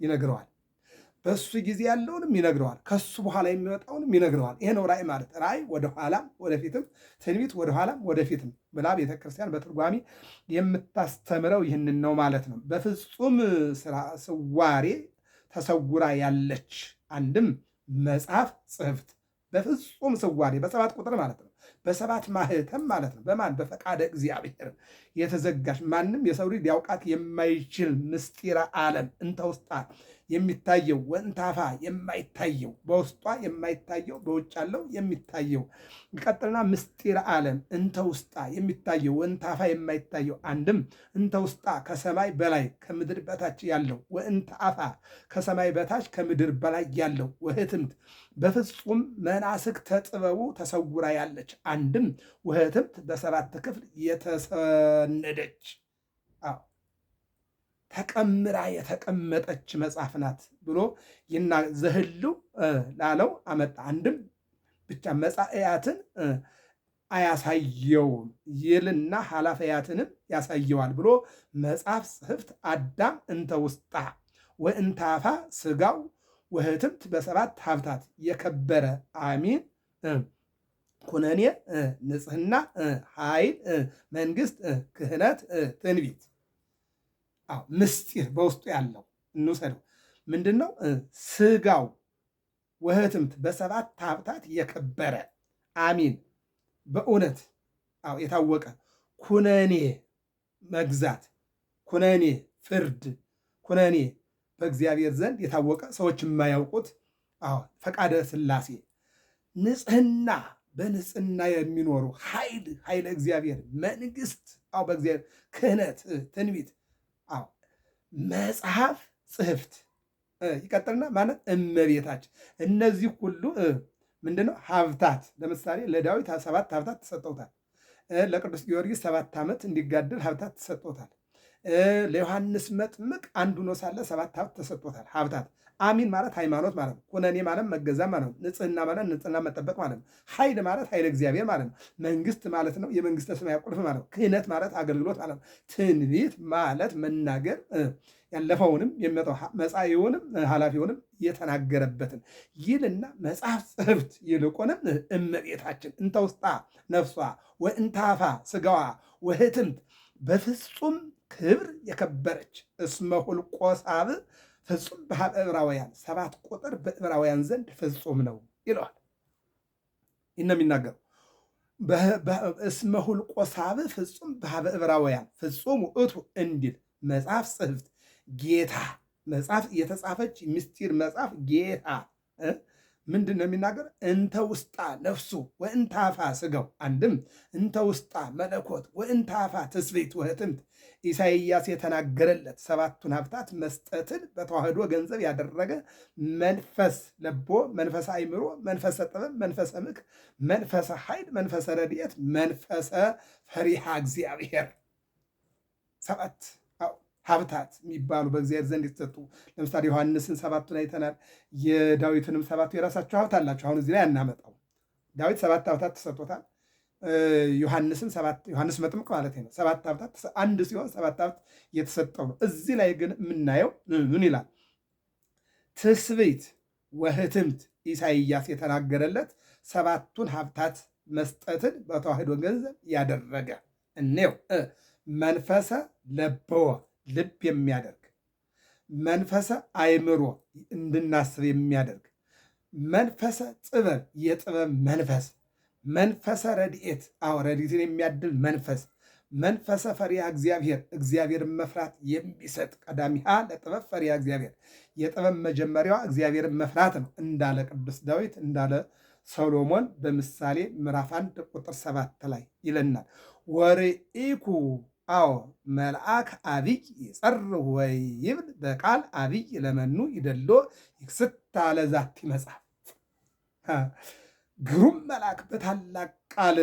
ይነግረዋል። በሱ ጊዜ ያለውንም ይነግረዋል። ከሱ በኋላ የሚመጣውንም ይነግረዋል። ይሄ ነው ራእይ ማለት። ራእይ ወደኋላም ወደፊትም፣ ትንቢት ወደኋላም ወደፊትም ብላ ቤተክርስቲያን በትርጓሜ የምታስተምረው ይህንን ነው ማለት ነው። በፍጹም ስዋሬ ተሰውራ ያለች አንድም መጽሐፍ ጽሕፍት በፍጹም ስዋሬ በሰባት ቁጥር ማለት ነው። በሰባት ማህተም ማለት ነው። በማን በፈቃደ እግዚአብሔር የተዘጋች ማንም የሰው ልጅ ሊያውቃት የማይችል ምስጢረ ዓለም እንተ ውስጣ የሚታየው ወንታፋ የማይታየው በውስጧ የማይታየው በውጭ ያለው የሚታየው ይቀጥልና ምስጢረ ዓለም እንተ ውስጣ የሚታየው ወንታፋ የማይታየው አንድም እንተ ውስጣ ከሰማይ በላይ ከምድር በታች ያለው ወእንታፋ ከሰማይ በታች ከምድር በላይ ያለው ወህትምት በፍጹም መናስክተ ጥበቡ ተሰውራ ያለች አንድም ወህትምት በሰባት ክፍል የተሰነደች ተቀምራ የተቀመጠች መጽሐፍ ናት ብሎ ዘህልው ላለው አመጣ። አንድም ብቻ መጻእያትን አያሳየውም ይልና ኃላፊያትንም ያሳየዋል ብሎ መጽሐፍ ጽሕፍት አዳም እንተ ውስጣ ወእንታፋ ስጋው ወህትምት በሰባት ሀብታት የከበረ አሚን ኩነኔ ንጽሕና ኃይል መንግስት ክህነት ትንቢት ምስጢር በውስጡ ያለው እንውሰደው። ምንድን ነው? ስጋው ወህትምት በሰባት ሀብታት የከበረ አሚን በእውነት የታወቀ ኩነኔ መግዛት፣ ኩነኔ ፍርድ፣ ኩነኔ በእግዚአብሔር ዘንድ የታወቀ ሰዎች የማያውቁት ፈቃደ ሥላሴ ንጽሕና በንጽሕና የሚኖሩ ኃይለ እግዚአብሔር መንግስት በእግዚአብሔር ክህነት ትንቢት መጽሐፍ ጽሕፍት ይቀጥልና ማለት እመቤታችን እነዚህ ሁሉ ምንድነው? ሀብታት። ለምሳሌ ለዳዊት ሰባት ሀብታት ተሰጠውታል። ለቅዱስ ጊዮርጊስ 7 ዓመት እንዲጋደል ሀብታት ተሰጠውታል። ለዮሐንስ መጥምቅ አንዱ ነው ሳለ 7 ሀብት ተሰጥቶታል። ሀብታት አሚን ማለት ሃይማኖት ማለት ነው። ኩነኔ ማለት መገዛ ማለት ነው። ንጽሕና ማለት ንጽሕና መጠበቅ ማለት ነው። ኃይል ማለት ኃይለ እግዚአብሔር ማለት ነው። መንግስት ማለት ነው የመንግስተ ሰማያት ቁልፍ ማለት ነው። ክህነት ማለት አገልግሎት ማለት ነው። ትንቢት ማለት መናገር ያለፈውንም የሚመጣው መጻኢውንም ኃላፊውንም የተናገረበትን ይልና መጽሐፍ ጽሕፍት ይልቁንም እመቤታችን እንተ ውስጣ ነፍሷ ወእንታፋ ስጋዋ ወህትምት በፍጹም ክብር የከበረች እስመ ሁልቆ ሳብዕ ፍጹም በኀበ ዕብራውያን 7 ቁጥር በዕብራውያን ዘንድ ፍጹም ነው ይለዋል። ይህ ነው የሚናገረው። እስመ ሁልቆ ሳብዕ ፍጹም በኀበ ዕብራውያን ፍጹም ውእቱ እንዲል መጽሐፍ ጽሕፍት ጌታ መጽሐፍ የተጻፈች ምስጢር መጽሐፍ ጌታ ምንድን ነው የሚናገር? እንተ ውስጣ ነፍሱ ወእንታፋ ስጋው አንድም እንተ ውስጣ መለኮት ወእንታፋ ትስብእት ወህትምት ኢሳይያስ የተናገረለት 7ቱን ሀብታት መስጠትን በተዋህዶ ገንዘብ ያደረገ መንፈስ ለቦ መንፈሰ አእምሮ መንፈሰ ጥበብ መንፈሰ ምክር መንፈሰ ኃይል መንፈሰ ረድኤት መንፈሰ ፈሪሃ እግዚአብሔር 7 ሀብታት የሚባሉ በእግዚአብሔር ዘንድ የተሰጡ። ለምሳሌ ዮሐንስን 7ቱን አይተናል። የዳዊትንም 7ቱ የራሳቸው ሀብት አላቸው። አሁን እዚህ ላይ አናመጣው። ዳዊት 7 ሀብታት ተሰጥቶታል። ዮሐንስም ዮሐንስ መጥምቅ ማለት ነው 7 ሀብታት አንድ ሲሆን 7 ሀብት የተሰጠው ነው። እዚህ ላይ ግን የምናየው ምን ይላል? ትስብእት ወህትምት ኢሳይያስ የተናገረለት 7ቱን ሀብታት መስጠትን በተዋህዶ ገንዘብ ያደረገ እኔው መንፈሰ ለበወ ልብ የሚያደርግ መንፈሰ አእምሮ እንድናስብ የሚያደርግ መንፈሰ ጥበብ የጥበብ መንፈስ መንፈሰ ረድኤት ረድኤትን የሚያድል መንፈስ መንፈሰ ፈሪሃ እግዚአብሔር እግዚአብሔርን መፍራት የሚሰጥ ቀዳሚሃ ለጥበብ ፈሪሃ እግዚአብሔር የጥበብ መጀመሪያዋ እግዚአብሔርን መፍራት ነው እንዳለ ቅዱስ ዳዊት እንዳለ ሰሎሞን በምሳሌ ምዕራፍ 1 ቁጥር 7 ላይ ይለናል። ወርኢኩ መልአክ አብይ ይጸርህ ወይ ይብል በቃል አብይ ለመኑ ይደሎ ይክስታ ለዛቲ መጽሐፍ። ግሩም መልአክ በታላቅ ቃል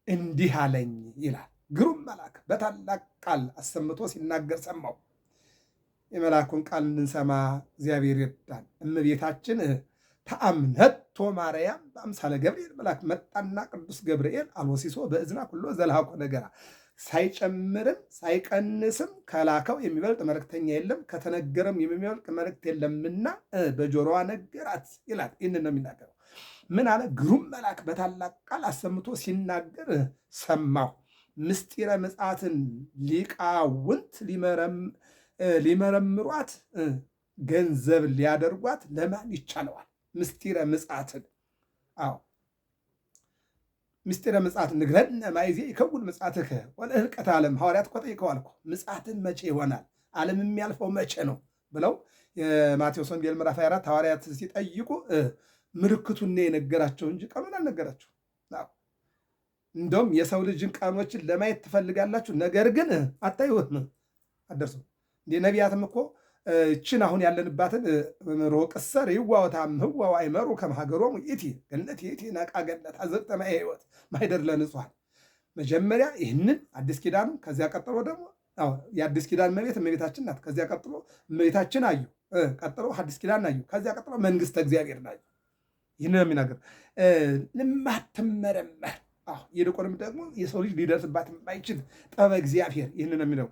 እንዲህ አለኝ ይላል። ግሩም መልአክ በታላቅ ቃል አሰምቶ ሲናገር ሰማው። የመልአኩን ቃል እንድንሰማ እግዚአብሔር ይርዳን። እመቤታችን ተአምነቶ ማርያም በአምሳለ ገብርኤል መልአክ መጣና ቅዱስ ገብርኤል አልወሲሶ በእዝና ኩሎ ዘልሃኮ ነገራ ሳይጨምርም ሳይቀንስም ከላከው የሚበልጥ መልእክተኛ የለም፣ ከተነገረም የሚበልጥ መልእክት የለምና በጆሮዋ ነገራት ይላል። ይህንን ነው የሚናገረው። ምን አለ? ግሩም መልአክ በታላቅ ቃል አሰምቶ ሲናገር ሰማሁ። ምስጢረ ምጽአትን ሊቃውንት ሊመረምሯት ገንዘብ ሊያደርጓት ለማን ይቻለዋል? ምስጢረ ምጽአትን ምስጢረ ምጽአት ንግረነ ማይዜ ይከውን ምጽአትከ ወለህልቀት ዓለም። ሐዋርያት እኮ ጠይቀዋል እኮ ምጽአትን መቼ ይሆናል? ዓለም የሚያልፈው መቼ ነው ብለው የማቴዎስ ወንጌል ምዕራፍ 24 ሐዋርያት ሲጠይቁ ምልክቱን ነው የነገራቸው እንጂ ቀኑን አልነገራቸው። እንደውም የሰው ልጅን ቀኖችን ለማየት ትፈልጋላችሁ፣ ነገር ግን አታዩትም፣ አትደርሱም። እንደ ነቢያትም እኮ እችን አሁን ያለንባትን ሮቅሰር ይዋወታም ህዋው አይመሩ ከማሀገሮሙ ኢቲ ገነት ኢቲ ነቃ ገነት አዘቅተ ማየ ህይወት ማይደር ለንጹሐን። መጀመሪያ ይህንን አዲስ ኪዳኑ፣ ከዚያ ቀጥሎ ደግሞ የአዲስ ኪዳን እመቤት እመቤታችን ናት። ከዚያ ቀጥሎ እመቤታችን አዩ፣ ቀጥሎ አዲስ ኪዳን አዩ፣ ከዚያ ቀጥሎ መንግስተ እግዚአብሔር ናዩ። ይህን ነው የሚናገር። የማትመረመር ይልቁንም ደግሞ የሰው ልጅ ሊደርስባት የማይችል ጠበ እግዚአብሔር ይህን ነው የሚለው።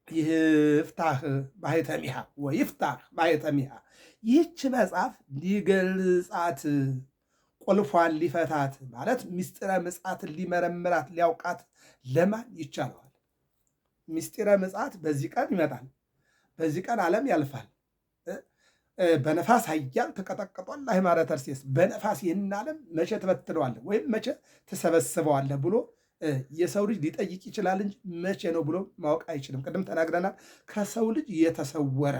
ይፍታህ ማኅተሚሃ ወይፍታህ ማኅተሚሃ። ይህች መጽሐፍ ሊገልጻት ቁልፏን ሊፈታት ማለት ምስጢረ ምጽአትን ሊመረምራት ሊያውቃት ለማን ይቻለዋል? ምስጢረ ምጽአት በዚህ ቀን ይመጣል፣ በዚህ ቀን ዓለም ያልፋል። በነፋስ ኃያል ተቀጠቅጧል አሕማረ ተርሴስ። በነፋስ ይህን ዓለም መቼ ትበትነዋለህ ወይም መቼ ትሰበስበዋለህ ብሎ የሰው ልጅ ሊጠይቅ ይችላል እንጂ መቼ ነው ብሎ ማወቅ አይችልም። ቅድም ተናግረናል። ከሰው ልጅ የተሰወረ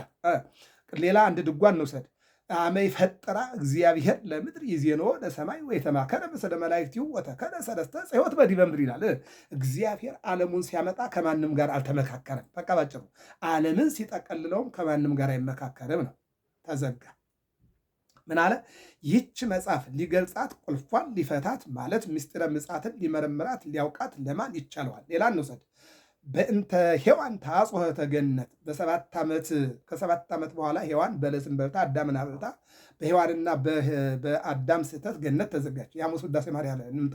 ሌላ አንድ ድጓን እንውሰድ። አመ ይፈጠራ እግዚአብሔር ለምድር ይዜንዎ ለሰማይ ወይተማከረ ምስለ መላእክቲሁ ወተከለ ሰለስተ ጽሕወት በዲበ ምድር ይላል። እግዚአብሔር ዓለሙን ሲያመጣ ከማንም ጋር አልተመካከረም። በቃ ባጭሩ ዓለምን ሲጠቀልለውም ከማንም ጋር አይመካከርም ነው። ተዘጋ። ምን አለ? ይህች መጽሐፍ ሊገልጻት ቁልፏን ሊፈታት ማለት ምስጢረ ምጽአትን ሊመረምራት ሊያውቃት ለማን ይቻለዋል? ሌላ እንውሰድ። በእንተ ሔዋን ተአጽሖተ ገነት ከሰባት ዓመት በኋላ ሔዋን በለስን በልታ አዳምን አብልታ በሔዋንና በአዳም ስህተት ገነት ተዘጋች። የሐሙስ ውዳሴ ማርያም እንምጣ።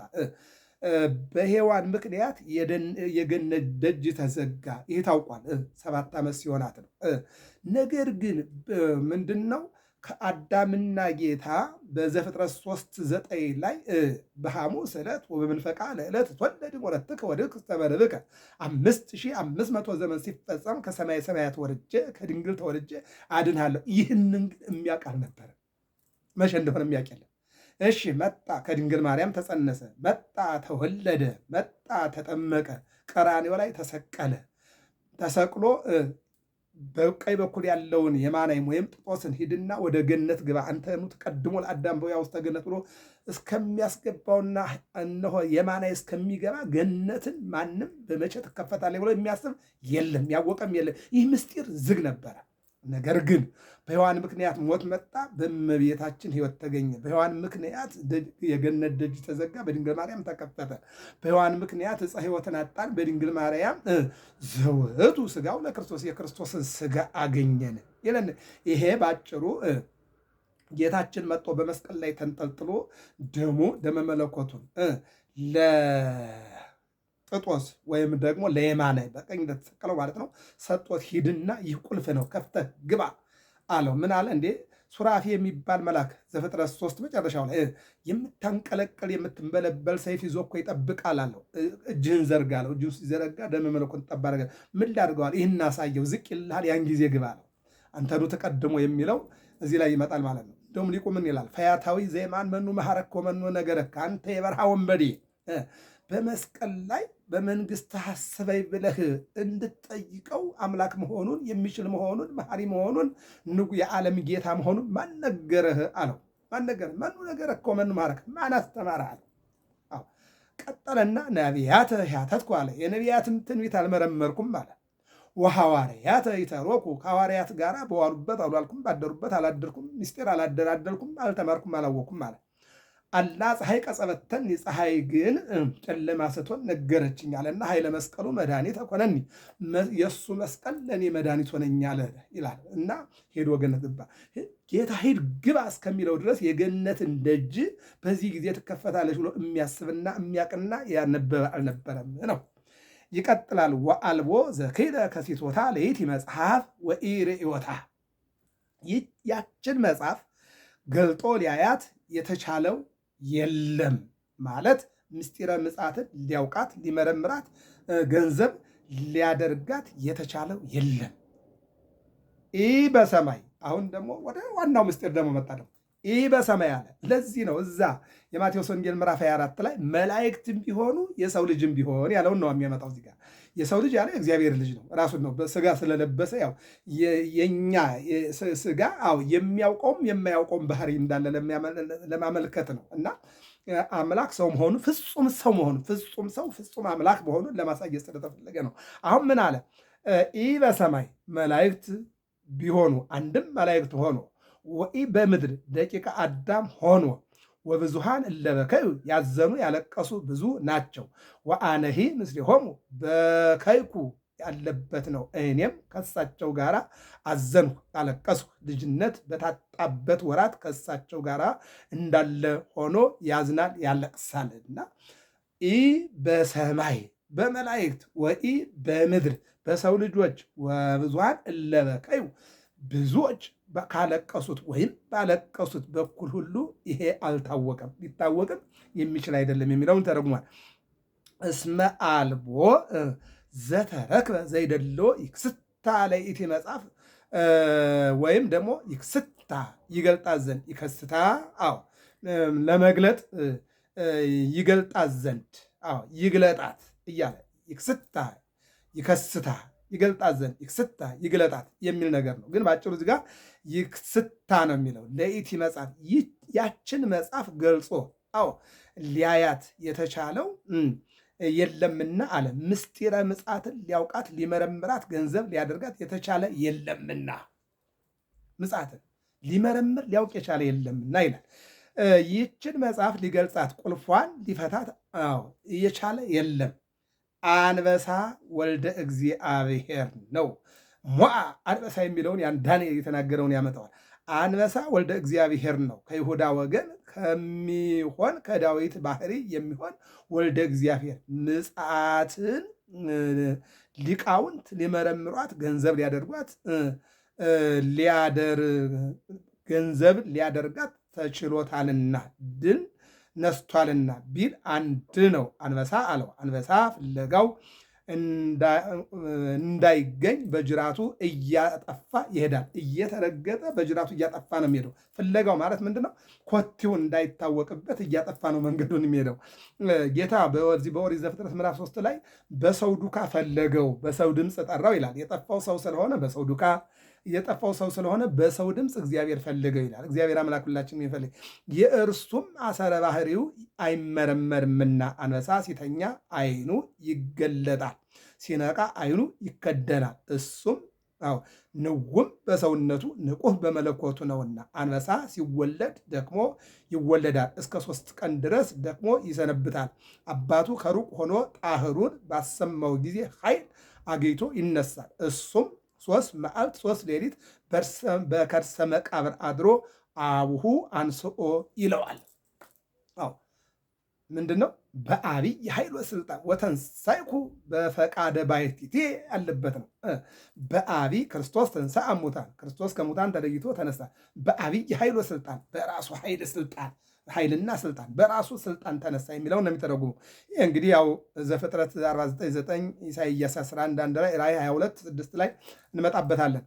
በሔዋን ምክንያት የገነት ደጅ ተዘጋ። ይህ ታውቋል። 7 ዓመት ሲሆናት ነው። ነገር ግን ምንድን ነው ከአዳምና ጌታ በዘፍጥረት 3:9 ላይ በሐሙስ ዕለት ወበመንፈቃ ለዕለት ትወለድ ወለትከ ወድቅስተ በርብከ 5500 ዘመን ሲፈጸም ከሰማይ ሰማያት ወርጄ ከድንግል ተወልጄ አድንሃለሁ። ይህንን ግን የሚያውቅ አልነበረ። መቼ እንደሆነ የሚያውቅ የለም። እሺ መጣ፣ ከድንግል ማርያም ተጸነሰ፣ መጣ፣ ተወለደ፣ መጣ፣ ተጠመቀ፣ ቀራንዮ ላይ ተሰቀለ። ተሰቅሎ በቀኝ በኩል ያለውን የማናይም ወይም ጥጦስን ሂድና ወደ ገነት ግባ አንተኑ ተቀድሞ ለአዳም በውያ ውስተ ገነት ብሎ እስከሚያስገባውና እነሆ የማናይ እስከሚገባ ገነትን ማንም በመቼ ትከፈታለች ብሎ የሚያስብ የለም፣ ያወቀም የለም። ይህ ምስጢር ዝግ ነበረ። ነገር ግን በሔዋን ምክንያት ሞት መጣ፣ በእመቤታችን ሕይወት ተገኘ። በሔዋን ምክንያት የገነት ደጅ ተዘጋ፣ በድንግል ማርያም ተከፈተ። በሔዋን ምክንያት ዕፀ ሕይወትን አጣን፣ በድንግል ማርያም ዘውቱ ሥጋው ለክርስቶስ የክርስቶስን ሥጋ አገኘን ይለን። ይሄ ባጭሩ ጌታችን መጥቶ በመስቀል ላይ ተንጠልጥሎ ደመ መለኮቱን ጥጦስ ወይም ደግሞ ለየማነ በቀኝ እንደተሰቀለው ማለት ነው ሰጦት ሂድና ይህ ቁልፍ ነው ከፍተህ ግባ አለው። ምን አለ እንዴ? ሱራፊ የሚባል መልአክ ዘፍጥረት 3 መጨረሻው ላይ የምታንቀለቀል የምትንበለበል ሰይፍ ይዞ እኮ ይጠብቃል አለው። እጅህን ዘርጋ አለው። እጅ ሲዘረጋ ደመ መለኮት ጠባ አደረገ። ምን ላድርገዋል? ይህን አሳየው፣ ዝቅ ይልሃል፣ ያን ጊዜ ግባ አለው። አንተኑ ተቀድሞ የሚለው እዚህ ላይ ይመጣል ማለት ነው። እንደውም ሊቁ ምን ይላል? ፈያታዊ ዘይማን መኑ መሐረኮ መኑ ነገረከ አንተ የበረሃ ወንበዴ በመስቀል ላይ በመንግስት ሐሰበይ ብለህ እንድትጠይቀው አምላክ መሆኑን የሚችል መሆኑን መሐሪ መሆኑን የዓለም ጌታ መሆኑን ማን ነገረህ አለው። ማን ነገረህ? መኑ ነገረህ እኮ መኑ ማረክ ማን አስተማረህ አለው። ቀጠለና ነቢያተ ያተትኩ አለ። የነቢያትን ትንቢት አልመረመርኩም አለ። ወሐዋርያተ ይተሮኩ ከሐዋርያት ጋር በዋሉበት አልዋልኩም፣ ባደሩበት አላደርኩም፣ ምስጢር አላደራደርኩም፣ አልተማርኩም፣ አላወኩም አለ። አላ ፀሐይ ቀጸበተኒ ፀሐይ ግን ጨለማ ስትሆን ነገረችኝ አለና ኃይለ መስቀሉ መድኃኒት ሆነኒ የእሱ መስቀል ለእኔ መድኃኒት ሆነኝ አለ ይላል እና ሄዶ ገነት ገባ። ጌታ ሂድ ግባ እስከሚለው ድረስ የገነትን ደጅ በዚህ ጊዜ ትከፈታለች ብሎ የሚያስብና የሚያቅና ያነበበ አልነበረም ነው። ይቀጥላል። ወአልቦ ዘክለ ከሲቶታ ለይቲ መጽሐፍ ወኢርእዮታ ያችን መጽሐፍ ገልጦ ሊያያት የተቻለው የለም ማለት ምስጢረ ምጽአትን ሊያውቃት ሊመረምራት ገንዘብ ሊያደርጋት የተቻለው የለም። ይህ በሰማይ አሁን ደግሞ ወደ ዋናው ምስጢር ደግሞ መጣ። ደግሞ ይህ በሰማይ አለ። ለዚህ ነው እዛ የማቴዎስ ወንጌል ምዕራፍ 24 ላይ መላእክትም ቢሆኑ የሰው ልጅም ቢሆን ያለውን ነው የሚያመጣው። እዚህ ጋር የሰው ልጅ ያለ እግዚአብሔር ልጅ ነው ራሱን ነው በስጋ ስለለበሰ ያው የኛ ስጋ የሚያውቀውም የማያውቀውም ባህሪ እንዳለ ለማመልከት ነው እና አምላክ ሰው መሆኑ ፍጹም ሰው መሆኑ ፍጹም ሰው ፍጹም አምላክ መሆኑን ለማሳየት ስለተፈለገ ነው። አሁን ምን አለ? ይህ በሰማይ መላእክት ቢሆኑ አንድም መላእክት ሆኖ ወኢ በምድር ደቂቀ አዳም ሆኖ ወብዙሃን እለበከዩ ያዘኑ ያለቀሱ ብዙ ናቸው። ወአነሂ ምስሌሆሙ በከይኩ ያለበት ነው። እኔም ከሳቸው ጋር አዘንሁ አለቀስሁ። ልጅነት በታጣበት ወራት ከሳቸው ጋር እንዳለ ሆኖ ያዝናል ያለቅሳልና ኢ በሰማይ በመላእክት ወኢ በምድር በሰው ልጆች ወብዙሃን እለበከዩ ብዙዎች ካለቀሱት ወይም ባለቀሱት በኩል ሁሉ ይሄ አልታወቀም፣ ሊታወቅም የሚችል አይደለም የሚለውን ተረጉሟል። እስመ አልቦ ዘተረክበ ዘይደሎ ይክስታ ለይእቲ መጽሐፍ ወይም ደግሞ ይክስታ ይገልጣት ዘንድ ይከስታ ለመግለጥ ይገልጣት ዘንድ ይግለጣት እያለ ይክስታ ይከስታ ይገልጣት ዘንድ ይክስታ ይግለጣት የሚል ነገር ነው። ግን በአጭሩ እዚህ ጋር ይክስታ ነው የሚለው ለይእቲ መጽሐፍ ያችን መጽሐፍ ገልጾ ሊያያት የተቻለው የለምና አለ። ምስጢረ ምጽአትን ሊያውቃት ሊመረምራት ገንዘብ ሊያደርጋት የተቻለ የለምና ምጽአትን ሊመረምር ሊያውቅ የቻለ የለምና ይላል። ይህችን መጽሐፍ ሊገልጻት ቁልፏን ሊፈታት የቻለ የለም። አንበሳ ወልደ እግዚአብሔር ነው። ሞዓ አንበሳ የሚለውን ያን ዳንኤል የተናገረውን ያመጣዋል። አንበሳ ወልደ እግዚአብሔር ነው። ከይሁዳ ወገን ከሚሆን ከዳዊት ባህሪ የሚሆን ወልደ እግዚአብሔር ምጽአትን ሊቃውንት ሊመረምሯት ገንዘብ ሊያደርጓት ገንዘብ ሊያደርጋት ተችሎታልና ድል ነስቷልና ቢል አንድ ነው። አንበሳ አለው። አንበሳ ፍለጋው እንዳይገኝ በጅራቱ እያጠፋ ይሄዳል። እየተረገጠ በጅራቱ እያጠፋ ነው የሚሄደው። ፍለጋው ማለት ምንድን ነው? ኮቴው እንዳይታወቅበት እያጠፋ ነው መንገዱን የሚሄደው። ጌታ በኦሪት ዘፍጥረት ምዕራፍ 3 ላይ በሰው ዱካ ፈለገው፣ በሰው ድምፅ ጠራው ይላል። የጠፋው ሰው ስለሆነ በሰው ዱካ የጠፋው ሰው ስለሆነ በሰው ድምፅ እግዚአብሔር ፈለገው ይላል። እግዚአብሔር አምላክ ሁላችን የሚፈልግ የእርሱም አሰረ ባህሪው አይመረመርምና አንበሳ ሲተኛ ዓይኑ ይገለጣል፣ ሲነቃ ዓይኑ ይከደናል። እሱም ንውም በሰውነቱ ንቁህ በመለኮቱ ነውና አንበሳ ሲወለድ ደክሞ ይወለዳል፣ እስከ 3 ቀን ድረስ ደክሞ ይሰነብታል። አባቱ ከሩቅ ሆኖ ጣህሩን ባሰማው ጊዜ ኃይል አግኝቶ ይነሳል። እሱም 3 መዓልት 3 ሌሊት በከርሰ መቃብር አድሮ አቡሁ አንስኦ ይለዋል። ምንድን ነው? በአብይ ኃይል ወስልጣን ወተንሳይኩ በፈቃደ ባሕቲቱ ያለበት ነው። በአብይ ክርስቶስ ተንሥአ እሙታን፣ ክርስቶስ ከሙታን ተለይቶ ተነሳ። በአብይ ኃይል ወስልጣን፣ በራሱ ኃይል ስልጣን ኃይልና ስልጣን በራሱ ስልጣን ተነሳ የሚለውን ነው የሚተረጉሙ። ይህ እንግዲህ ያው ዘፍጥረት 49 ኢሳይያስ 11 ላይ ራዕይ 22 ላይ እንመጣበታለን።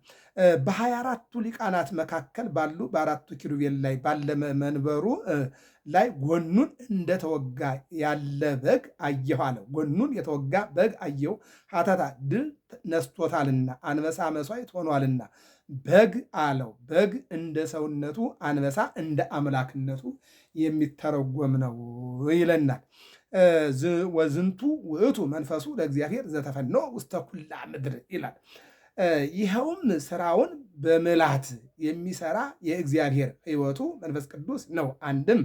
በ24ቱ ሊቃናት መካከል ባሉ በአራቱ ኪሩቤል ላይ ባለ መንበሩ ላይ ጎኑን እንደተወጋ ያለ በግ አየሁ አለ። ጎኑን የተወጋ በግ አየሁ፣ ሀተታ ድል ነስቶታልና አንበሳ መሥዋዕት ሆኗልና በግ አለው። በግ እንደ ሰውነቱ፣ አንበሳ እንደ አምላክነቱ የሚተረጎም ነው ይለናል። ወዝንቱ ውእቱ መንፈሱ ለእግዚአብሔር ዘተፈኖ ውስተ ኩላ ምድር ይላል። ይኸውም ስራውን በምልአት የሚሰራ የእግዚአብሔር ሕይወቱ መንፈስ ቅዱስ ነው። አንድም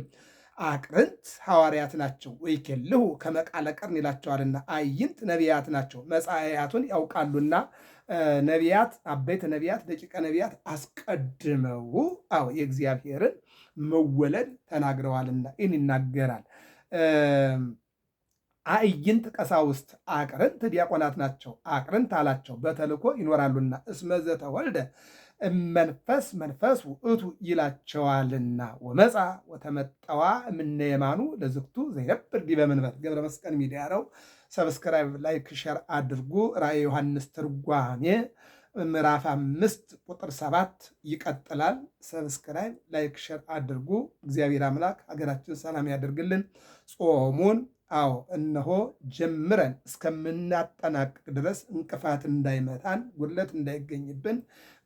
አቅርንት ሐዋርያት ናቸው። ወይኬልሁ ከመ ቃለ ቀርን ይላቸዋልና አይንት ነቢያት ናቸው። መጻእያቱን ያውቃሉና ነቢያት፣ አበይት ነቢያት፣ ደቂቀ ነቢያት አስቀድመው የእግዚአብሔርን መወለድ ተናግረዋልና ይህን ይናገራል። አዕይንት ቀሳውስት አቅርንት ዲያቆናት ናቸው። አቅርንት አላቸው በተልኮ ይኖራሉና እስመ ዘተወልደ መንፈስ መንፈስ ውእቱ ይላቸዋልና። ወመፃ ወተመጠዋ እምነ የማኑ ለዝክቱ ዘይነብር ዲበ መንበር። ገብረ መስቀል ሚዲያ ነው። ሰብስክራይብ ላይክ ሸር አድርጉ። ራእየ ዮሐንስ ትርጓሜ ምዕራፍ 5 ቁጥር 7 ይቀጥላል። ሰብስክራይብ ላይክ ሸር አድርጉ። እግዚአብሔር አምላክ ሀገራችን ሰላም ያደርግልን። ጾሙን እነሆ ጀምረን እስከምናጠናቅቅ ድረስ እንቅፋት እንዳይመታን፣ ጉድለት እንዳይገኝብን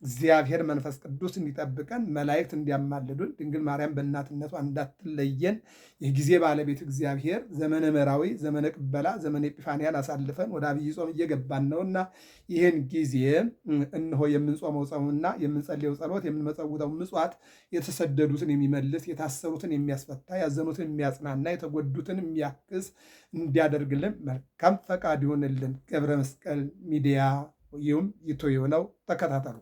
እግዚአብሔር መንፈስ ቅዱስ እንዲጠብቀን፣ መላእክት እንዲያማልዱን፣ ድንግል ማርያም በእናትነቷ እንዳትለየን የጊዜ ባለቤት እግዚአብሔር ዘመነ መራዊ፣ ዘመነ ቅበላ፣ ዘመነ ኤጲፋንያን አሳልፈን ወደ አብይ ጾም እየገባን ነውና ይህን ጊዜ እነሆ የምንጾመው ጾምና የምንጸልየው ጸሎት የምንመጸውተው ምጽዋት የተሰደዱትን የሚመልስ የታሰሩትን የሚያስፈታ ያዘኑትን የሚያጽናና የተጎዱትን የሚያክስ እንዲያደርግልን መልካም ፈቃድ ይሆንልን። ገብረ መስቀል ሚዲያ ይሁም ይቶ ነው። ተከታተሉ።